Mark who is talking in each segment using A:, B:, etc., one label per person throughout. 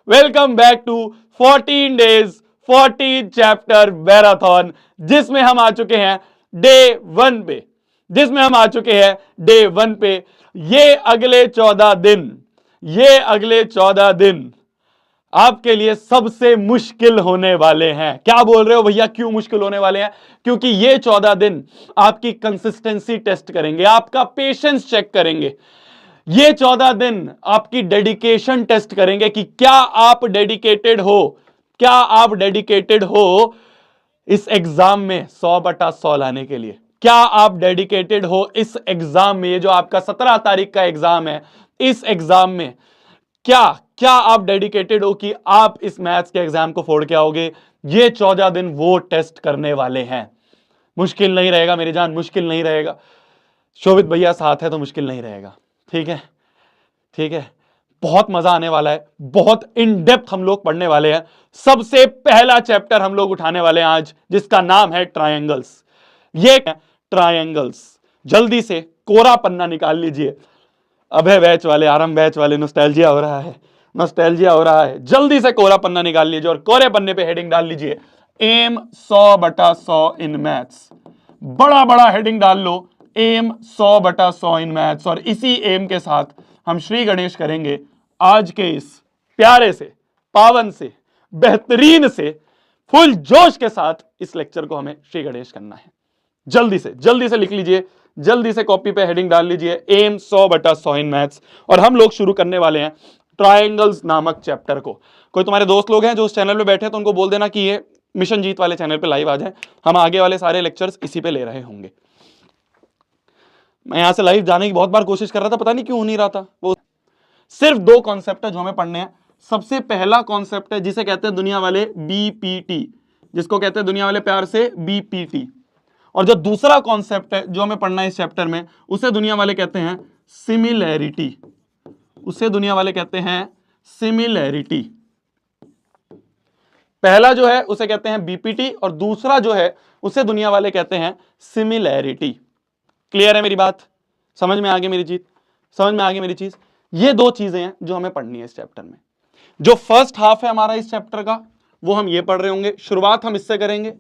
A: Welcome back to 14 days 14 chapter marathon, जिसमें हम आ चुके हैं डे 1 पे। ये अगले 14 दिन आपके लिए सबसे मुश्किल होने वाले हैं। क्या बोल रहे हो भैया, क्यों मुश्किल होने वाले हैं? क्योंकि ये 14 दिन आपकी कंसिस्टेंसी टेस्ट करेंगे, आपका पेशेंस चेक करेंगे। ये 14 दिन आपकी डेडिकेशन टेस्ट करेंगे कि क्या आप डेडिकेटेड हो इस एग्जाम में 100/100 लाने के लिए। क्या आप डेडिकेटेड हो इस एग्जाम में? ये जो आपका 17 तारीख का एग्जाम है, इस एग्जाम में क्या आप डेडिकेटेड हो कि आप इस मैथ्स के एग्जाम को फोड़ के आओगे? ये 14 दिन वो टेस्ट करने वाले हैं। मुश्किल नहीं रहेगा मेरी जान, मुश्किल नहीं रहेगा। शोभित भैया साथ है तो मुश्किल नहीं रहेगा। ठीक है, बहुत मजा आने वाला है, बहुत इन डेप्थ हम लोग पढ़ने वाले हैं। सबसे पहला चैप्टर हम लोग उठाने वाले हैं आज, जिसका नाम है ट्रायंगल्स। ये ट्रायंगल्स, जल्दी से कोरा पन्ना निकाल लीजिए। अभय बैच वाले, आरंभ बैच वाले, नॉस्टैल्जिया हो रहा है। जल्दी से कोरा पन्ना निकाल लीजिए और कोरे पन्ने पे हेडिंग डाल लीजिए, एम 100/100 इन मैथ्स। बड़ा हेडिंग डाल लो, एम 100/100 इन मैथ्स। और इसी एम के साथ हम श्री गणेश करेंगे आज के इस प्यारे से, पावन से, बेहतरीन से, फुल जोश के साथ इस लेक्चर को हमें श्री गणेश करना है। जल्दी से लिख लीजिए, जल्दी से कॉपी पे हेडिंग डाल लीजिए, एम 100/100 इन मैथ्स। और हम लोग शुरू करने वाले हैं ट्रायंगल्स नामक चैप्टर को। कोई तुम्हारे दोस्त लोग हैं जो उस चैनल पे बैठे हैं तो उनको बोल देना कि ये मिशन जीत वाले चैनल पे लाइव आ जाए। हम आगे वाले सारे लेक्चर्स इसी पे ले रहे होंगे। मैं यहां से लाइव जाने की बहुत बार कोशिश कर रहा था, पता नहीं क्यों हो नहीं रहा था। वो सिर्फ 2 कॉन्सेप्ट है जो हमें पढ़ने हैं। सबसे पहला कॉन्सेप्ट है जिसे कहते हैं दुनिया वाले बीपीटी, जिसको कहते हैं दुनिया वाले प्यार से बीपीटी। और जो दूसरा कॉन्सेप्ट है जो हमें पढ़ना है इस चैप्टर में, उसे दुनिया वाले कहते हैं सिमिलैरिटी। पहला जो है उसे कहते हैं बीपीटी और दूसरा जो है उसे दुनिया वाले कहते हैं सिमिलैरिटी। क्लियर है मेरी बात? समझ में आ गई मेरी चीज? ये 2 चीजें हैं जो हमें पढ़नी है इस चैप्टर में। जो फर्स्ट हाफ है हमारा इस चैप्टर का, वो हम ये पढ़ रहे होंगे। शुरुआत हम इससे करेंगे,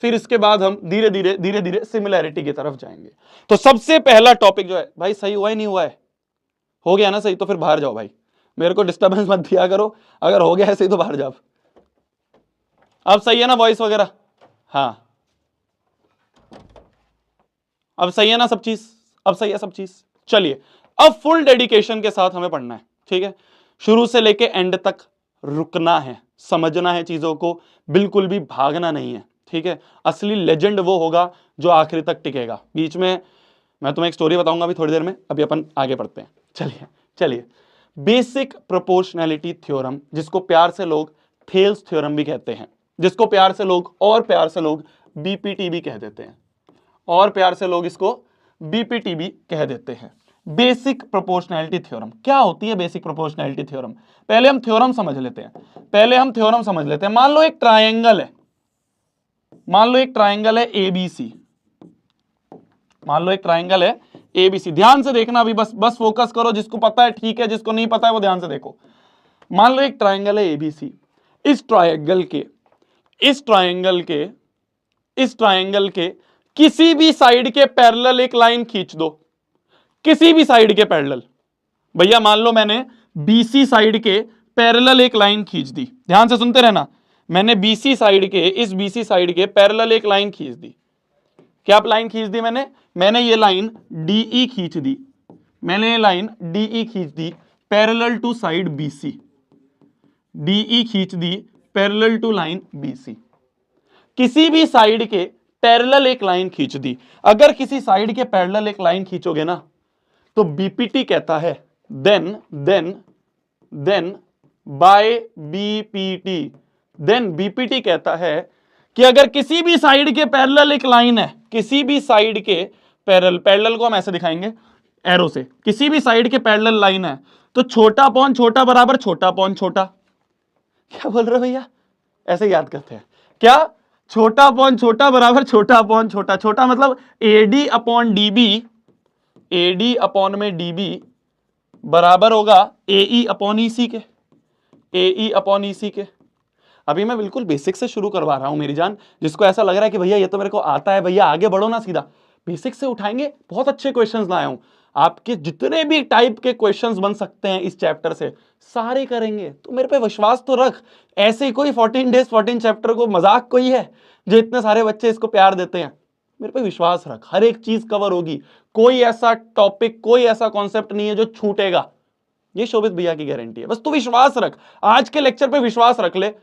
A: फिर इसके बाद हम धीरे धीरे सिमिलैरिटी की तरफ जाएंगे। तो सबसे पहला टॉपिक जो है, भाई सही हुआ ही नहीं हुआ है? हो गया ना सही तो फिर बाहर जाओ भाई, मेरे को डिस्टर्बेंस मत दिया करो। अगर हो गया है सही तो बाहर जाओ। अब सही है ना वॉइस वगैरह? हाँ, अब सही है ना सब चीज? अब सही है सब चीज। चलिए, अब फुल डेडिकेशन के साथ हमें पढ़ना है। ठीक है, शुरू से लेके एंड तक रुकना है, समझना है चीजों को, बिल्कुल भी भागना नहीं है। ठीक है, असली लेजेंड वो होगा जो आखिरी तक टिकेगा। बीच में मैं तुम्हें एक स्टोरी बताऊंगा अभी थोड़ी देर में। अभी अपन आगे बढ़ते हैं। चलिए, बेसिक प्रोपोर्शनैलिटी थ्योरम, जिसको प्यार से लोग थेल्स थ्योरम भी कहते हैं, जिसको प्यार से लोग बीपीटी भी कह देते हैं, और प्यार से लोग इसको बीपीटी भी कह देते हैं। बेसिक प्रोपोर्शनैलिटी थ्योरम क्या होती है? बेसिक प्रोपोर्शनैलिटी थ्योरम, पहले हम थ्योरम समझ लेते हैं। मान लो एक ट्रायंगल है एबीसी। ध्यान से देखना, अभी बस फोकस करो। जिसको पता है ठीक है, जिसको नहीं पता है वो ध्यान से देखो। मान लो एक ट्रायंगल है एबीसी। इस ट्रायंगल के किसी भी साइड के पैरेलल एक लाइन खींच दो, किसी भी साइड के पैरेलल। भैया मान लो मैंने बीसी साइड के पैरेलल एक लाइन खींच दी। ध्यान से सुनते रहना, मैंने बीसी साइड के पैरेलल एक लाइन खींच दी। क्या लाइन खींच दी मैंने ये लाइन डीई खींच दी, parallel to side BC. DE खींच दी पैरेलल टू लाइन बीसी। किसी भी साइड के पैरेलल एक लाइन खींच दी। अगर किसी साइड के पैरेलल एक लाइन खींचोगे ना, तो बीपीटी कहता है बीपीटी कहता है कि अगर किसी भी साइड के पैरेलल एक लाइन है, किसी भी साइड के पैरेलल को हम ऐसे दिखाएंगे एरो से, किसी भी साइड के पैरेलल लाइन है, तो छोटा अपॉन छोटा बराबर छोटा अपॉन छोटा। क्या बोल रहे हो भैया? ऐसे याद करते हैं क्या? छोटा अपॉन छोटा बराबर छोटा अपॉन छोटा। छोटा मतलब AD upon DB, AD upon में डीबी बराबर होगा एई अपॉन ईसी के। ए ई अपॉन ई सी के। अभी मैं बिल्कुल बेसिक से शुरू करवा रहा हूं मेरी जान, जिसको ऐसा लग रहा है कि भैया ये तो मेरे को आता है, भैया आगे बढ़ो ना, सीधा बेसिक से उठाएंगे। बहुत अच्छे क्वेश्चंस लाया हूं, आपके जितने भी टाइप के क्वेश्चंस बन सकते हैं इस चैप्टर से सारे करेंगे। तो मेरे पे विश्वास तो रख, ऐसे ही कोई 14 डेज 14 चैप्टर को मजाक कोई है जो इतने सारे बच्चे इसको प्यार देते हैं? मेरे पे विश्वास रख, हर एक चीज कवर होगी, कोई ऐसा टॉपिक कोई ऐसा कॉन्सेप्ट नहीं है जो छूटेगा, ये शोभित भैया की गारंटी है। बस तू विश्वास रख, आज के लेक्चर पे विश्वास रख ले,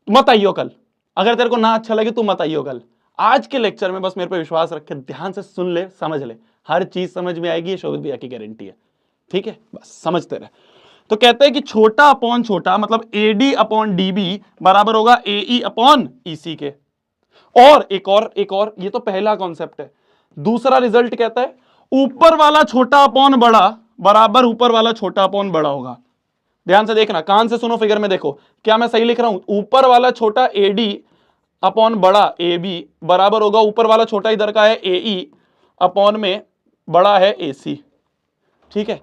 A: मत आइयो कल। अगर तेरे को ना अच्छा लगे तू मत आइयो कल, आज के लेक्चर में बस मेरे पे विश्वास रख के ध्यान से सुन ले, समझ ले, हर चीज समझ में आएगी, ये शोभित भैया की गारंटी है। ठीक है, बस समझते रहे। तो कहते हैं कि छोटा अपॉन छोटा मतलब एडी अपॉन डीबी बराबर होगा एई अपॉन ईसी के। और एक और ये तो पहला कॉन्सेप्ट है। दूसरा रिजल्ट कहता है ऊपर वाला छोटा अपॉन बड़ा बराबर ऊपर वाला छोटा अपॉन बड़ा होगा। ध्यान से देखना, कान से सुनो, फिगर में देखो, क्या मैं सही लिख रहा हूं? ऊपर वाला छोटा एडी अपॉन बड़ा ए बी बराबर होगा ऊपर वाला छोटा इधर का है ए ई अपॉन में बड़ा है ए सी। ठीक है।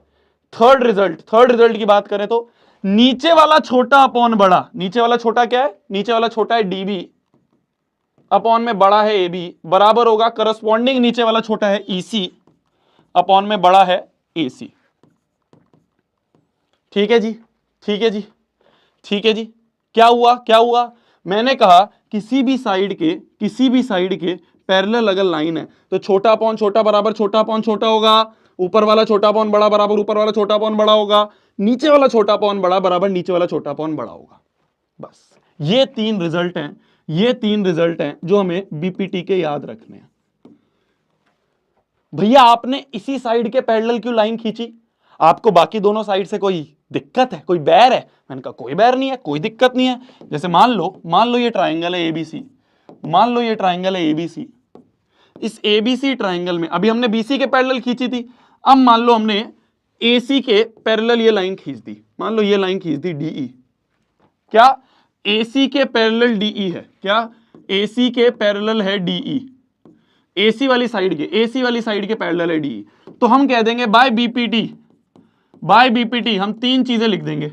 A: थर्ड रिजल्ट की बात करें तो नीचे वाला छोटा अपॉन बड़ा, नीचे वाला छोटा क्या है? नीचे वाला छोटा है डीबी अपॉन में बड़ा है ए बी बराबर होगा करस्पॉन्डिंग नीचे वाला छोटा है ईसी अपॉन में बड़ा है एसी। ठीक है जी, ठीक है जी, ठीक है जी। क्या हुआ? मैंने कहा किसी भी साइड के पैरेलल अगर लाइन है तो छोटा अपॉन छोटा बराबर छोटा अपॉन छोटा होगा, ऊपर वाला छोटा अपॉन बड़ा बराबर ऊपर वाला छोटा अपॉन बड़ा होगा, नीचे वाला छोटा अपॉन बड़ा बराबर नीचे वाला छोटा अपॉन बड़ा होगा। बस ये तीन रिजल्ट हैं जो हमें बीपीटी के याद रखने हैं। भैया आपने इसी साइड के पैरेलल क्यों लाइन खींची? आपको बाकी दोनों साइड से कोई दिक्कत है, कोई बैर है? मैंने कहा कोई बैर नहीं है, कोई दिक्कत नहीं है। जैसे मान लो ये ट्राइंगल है एबीसी, मान लो ये ट्राइंगल है एबीसी। इस एबीसी ट्राइंगल में अभी हमने बीसी के पैरेलल खींची थी, अब मान लो हमने एसी के पैरेलल ये लाइन खींच दी, मान लो ये लाइन खींच दी डीई। क्या एसी के पैरेलल डीई है? क्या एसी के पैरेलल है डीई? एसी वाली साइड के पैरेलल है डी। तो हम कह देंगे बाय बीपीटी हम तीन चीजें लिख देंगे,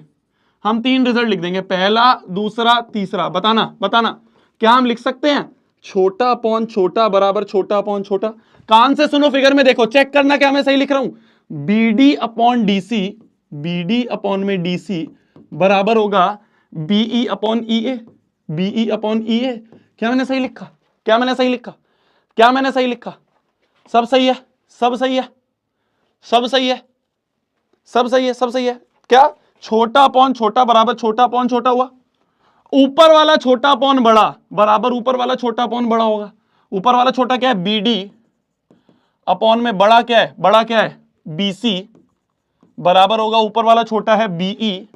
A: हम तीन रिजल्ट लिख देंगे, पहला दूसरा तीसरा। बताना क्या हम लिख सकते हैं? छोटा अपॉन छोटा बराबर छोटा अपॉन छोटा। कान से सुनो, फिगर में देखो, चेक करना क्या मैं सही लिख रहा हूं। BD upon DC, BD upon में डीसी बराबर होगा BE upon E A, BE upon E A. क्या मैंने सही लिखा? क्या मैंने सही लिखा? क्या मैंने सही लिखा? सब सही है, सब सही है, सब सही है, सब सही है, सब सही है। क्या छोटा अपॉन छोटा बराबर छोटा अपॉन छोटा हुआ, ऊपर वाला छोटा अपॉन बड़ा बराबर ऊपर वाला छोटा अपॉन बड़ा होगा। ऊपर वाला छोटा क्या है? बीडी अपॉन में बड़ा क्या है? बड़ा क्या है? बीसी बराबर होगा ऊपर वाला छोटा है बीई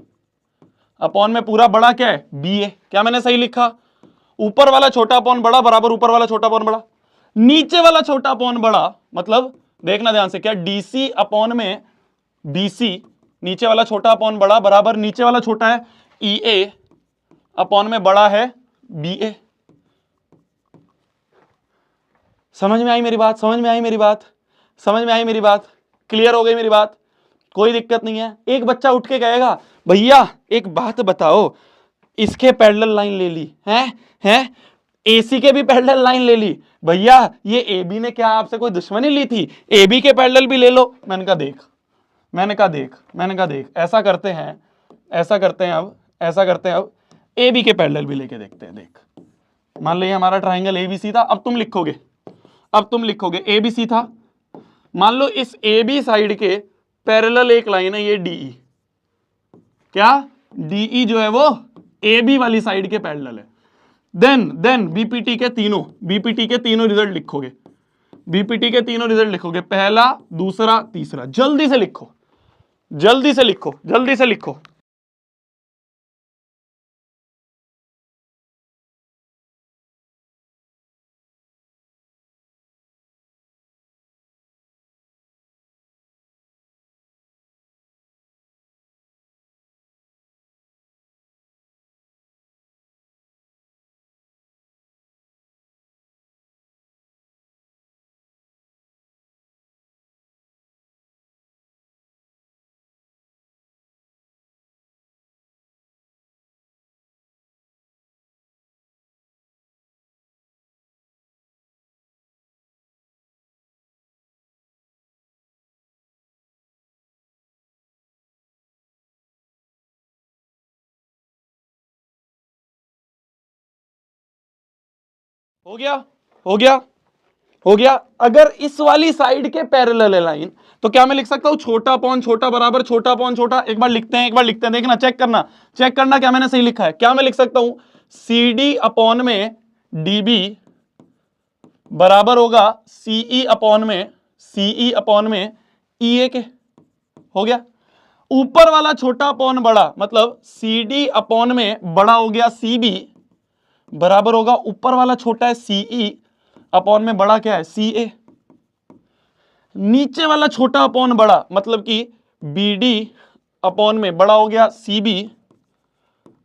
A: अपॉन में पूरा बड़ा क्या है? बीए। क्या मैंने सही लिखा? ऊपर वाला छोटा अपॉन बड़ा बराबर ऊपर वाला छोटा अपॉन बड़ा, नीचे वाला छोटा अपॉन बड़ा मतलब देखना ध्यान से, क्या डीसी अपॉन में बीसी नीचे वाला छोटा अपॉन बड़ा बराबर नीचे वाला छोटा है ईए अपॉन में बड़ा है बीए। समझ में आई मेरी बात? समझ में आई मेरी बात? समझ में आई मेरी बात? क्लियर हो गई मेरी बात? कोई दिक्कत नहीं है। एक बच्चा उठ के कहेगा भैया एक बात बताओ, इसके पैरेलल लाइन ले ली हैं एसी के भी पैरेलल लाइन ले ली, भैया ये एबी ने क्या आपसे कोई दुश्मनी ली थी? एबी के पैरेलल भी ले लो। मैंने कहा देख ऐसा करते हैं अब एबी के पैरेलल भी लेके देखते हैं। देख, मान लीजिए हमारा ट्राइंगल एबीसी था, अब तुम लिखोगे एबीसी था। मान लो इस एबी साइड के पैरेलल एक लाइन है ये डीई, क्या डीई जो है वो एबी वाली साइड के पैरेलल है। देन बीपीटी के तीनों रिजल्ट लिखोगे, पहला दूसरा तीसरा। जल्दी से लिखो। हो गया, हो गया, हो गया। अगर इस वाली साइड के पैरेलल है लाइन तो क्या मैं लिख सकता हूं छोटा अपॉन छोटा बराबर छोटा अपॉन छोटा। एक बार लिखते हैं, एक बार लिखते हैं, देखना, चेक करना, चेक करना क्या मैंने सही लिखा है। क्या मैं लिख सकता हूं CD अपॉन में DB बराबर होगा CE अपॉन में EA के। हो गया। ऊपर वाला छोटा अपॉन बड़ा मतलब CD अपॉन में बड़ा हो गया CB बराबर होगा ऊपर वाला छोटा है CE अपॉन में बड़ा क्या है CA। नीचे वाला छोटा अपॉन बड़ा मतलब कि BD अपॉन में बड़ा हो गया CB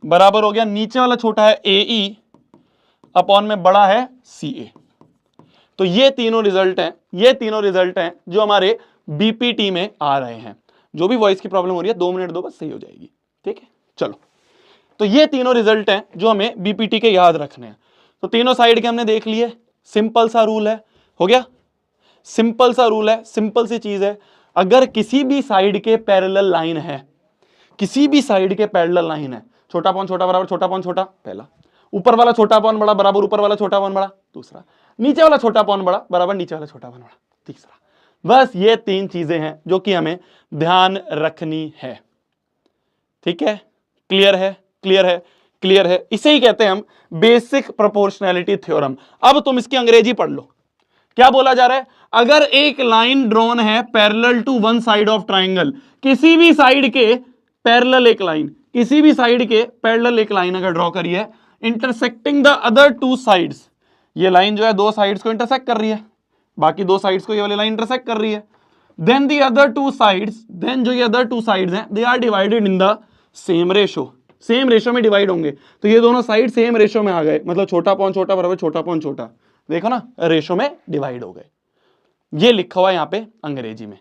A: बराबर हो गया नीचे वाला छोटा है AE अपॉन में बड़ा है CA। तो ये तीनों रिजल्ट हैं, ये तीनों रिजल्ट हैं जो हमारे BPT में आ रहे हैं। जो भी वॉइस की प्रॉब्लम हो रही है 2 मिनट दो, बस सही हो जाएगी। ठीक है, चलो। तो ये तीनों रिजल्ट हैं जो हमें BPT के याद रखने हैं। तो तीनों साइड के हमने देख लिए। सिंपल सा रूल है, हो गया, सिंपल सा रूल है, सिंपल सी चीज है। अगर किसी भी साइड के पैरेलल लाइन है, किसी भी साइड के पैरेलल लाइन है, छोटा अपॉन छोटा बराबर छोटा अपॉन छोटा पहला, ऊपर वाला छोटा अपॉन बड़ा बराबर ऊपर वाला छोटा अपॉन बड़ा दूसरा, नीचे वाला छोटा अपॉन बड़ा बराबर नीचे वाला छोटा अपॉन बड़ा तीसरा। बस ये 3 चीजें हैं जो कि हमें ध्यान रखनी है। ठीक है, क्लियर है, क्लियर है, क्लियर है। इसे ही कहते हैं हम बेसिक प्रोपोर्शनैलिटी थ्योरम। अब तुम इसकी अंग्रेजी पढ़ लो। क्या बोला जा रहा है, अगर एक लाइन ड्रॉन है parallel to one side of triangle, किसी भी साइड के पैरेलल एक लाइन, किसी भी साइड के पैरेलल एक लाइन अगर ड्रॉ करी है इंटरसेक्टिंग द अदर 2 साइड्स, ये लाइन जो है 2 साइड्स को इंटरसेक्ट कर रही है, बाकी 2 साइड्स को ये वाली लाइन इंटरसेक्ट कर रही है। Then the other 2 sides, then जो ये अदर 2 साइड्स हैं they are divided in the same ratio, same ratio में डिवाइड होंगे। तो ये दोनों साइड सेम रेशो में आ गए, मतलब छोटा अपॉन छोटा बराबर छोटा अपॉन छोटा, देखो ना, रेशो में डिवाइड हो गए। ये लिखा हुआ है यहां पे अंग्रेजी में।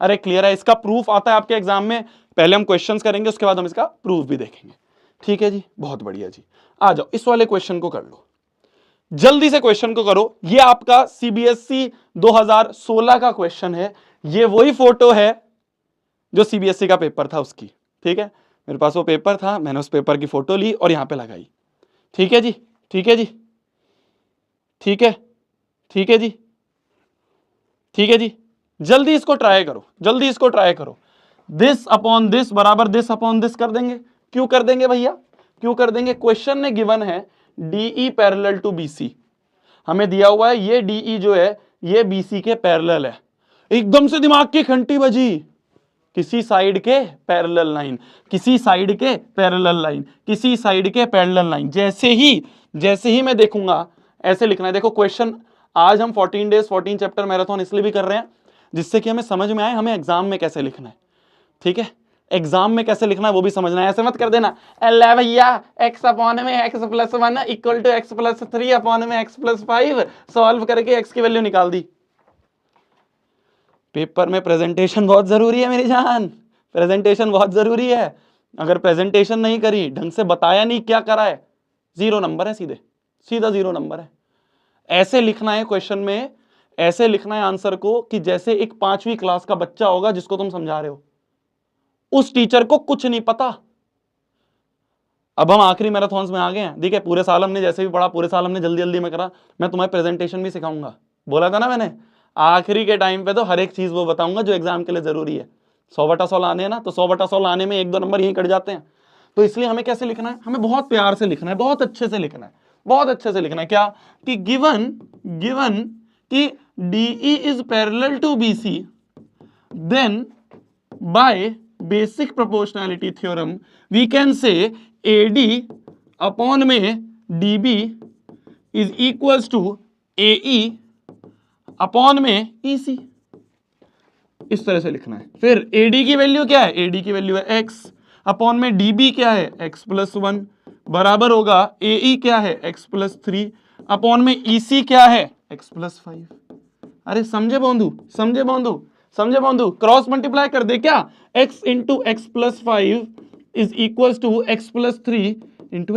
A: अरे क्लियर है, इसका प्रूफ आता है आपके एग्जाम में। पहले हम क्वेश्चंस करेंगे, उसके बाद हम इसका प्रूफ भी देखेंगे। ठीक है जी, बहुत बढ़िया जी। आ जाओ, इस वाले क्वेश्चन को कर लो, जल्दी से क्वेश्चन को करो। ये आपका CBSE 2016 का क्वेश्चन है। ये वही फोटो है जो CBSE का पेपर था उसकी। ठीक है, मेरे पास वो पेपर था, मैंने उस पेपर की फोटो ली और यहां पे लगाई। ठीक है जी, ठीक है जी, ठीक है, ठीक है जी, ठीक है जी। जल्दी इसको ट्राई करो, जल्दी इसको ट्राई करो। दिस अपॉन दिस बराबर दिस अपॉन दिस कर देंगे। क्यों कर देंगे भैया, क्यों कर देंगे? क्वेश्चन में गिवन है DE पैरेलल टू BC, हमें दिया हुआ है ये DE जो है ये BC के पैरेलल है। एकदम से दिमाग की घंटी बजी, किसी साइड के पैरेलल लाइन, किसी साइड के पैरेलल लाइन, किसी साइड के पैरेलल लाइन। जैसे ही मैं देखूंगा ऐसे लिखना है। देखो क्वेश्चन आज हम 14 डेज 14 चैप्टर मैराथन इसलिए भी कर रहे हैं जिससे कि हमें समझ में आए हमें एग्जाम में कैसे लिखना है। ठीक है, एग्जाम में कैसे लिखना है वो भी समझना है। ऐसे मत कर देना अल्लाह भैया x अपॉन में x plus 1 equal to x plus 3 upon में x प्लस 5 सॉल्व करके x की वैल्यू निकाल दी। पेपर में प्रेजेंटेशन बहुत जरूरी है मेरी जान, प्रेजेंटेशन बहुत जरूरी है। अगर प्रेजेंटेशन नहीं करी, ढंग से बताया नहीं क्या करा है, 0 नंबर है, सीधा 0 नंबर है। ऐसे लिखना है क्वेश्चन में, ऐसे लिखना है आंसर को कि जैसे एक 5वीं क्लास का बच्चा होगा जिसको तुम समझा रहे हो, उस टीचर को कुछ नहीं पता। अब हम आखिरी मैराथन्स में आ गए हैं। देखिए पूरे साल हमने जैसे भी पढ़ा, पूरे साल हमने जल्दी जल्दी में करा। मैं तुम्हें प्रेजेंटेशन भी सिखाऊंगा, बोला था ना मैंने। आखिरी के टाइम पे तो हर एक चीज वो बताऊंगा जो एग्जाम के लिए जरूरी है। 100/100 लाने हैं ना, तो 100/100 लाने में 1-2 नंबर यहीं कट जाते हैं। तो इसलिए हमें कैसे लिखना है, हमें बहुत प्यार से लिखना है, बहुत अच्छे से लिखना है, बहुत अच्छे से लिखना है। क्या कि गिवन कि DE is parallel to BC, then by basic proportionality theorem we can say AD upon में DB is equals to AE upon में EC। इस तरह से लिखना है। फिर AD की वैल्यू क्या है, AD की वैल्यू है x अपॉन में DB क्या है x प्लस 1 बराबर होगा AE क्या है x प्लस 3 अपॉन में EC क्या है x प्लस 5। अरे समझे बंधु, समझे बंधु, समझे बंधु, क्रॉस मल्टीप्लाई कर दे क्या, x into x plus 5 is equal to x plus 3 into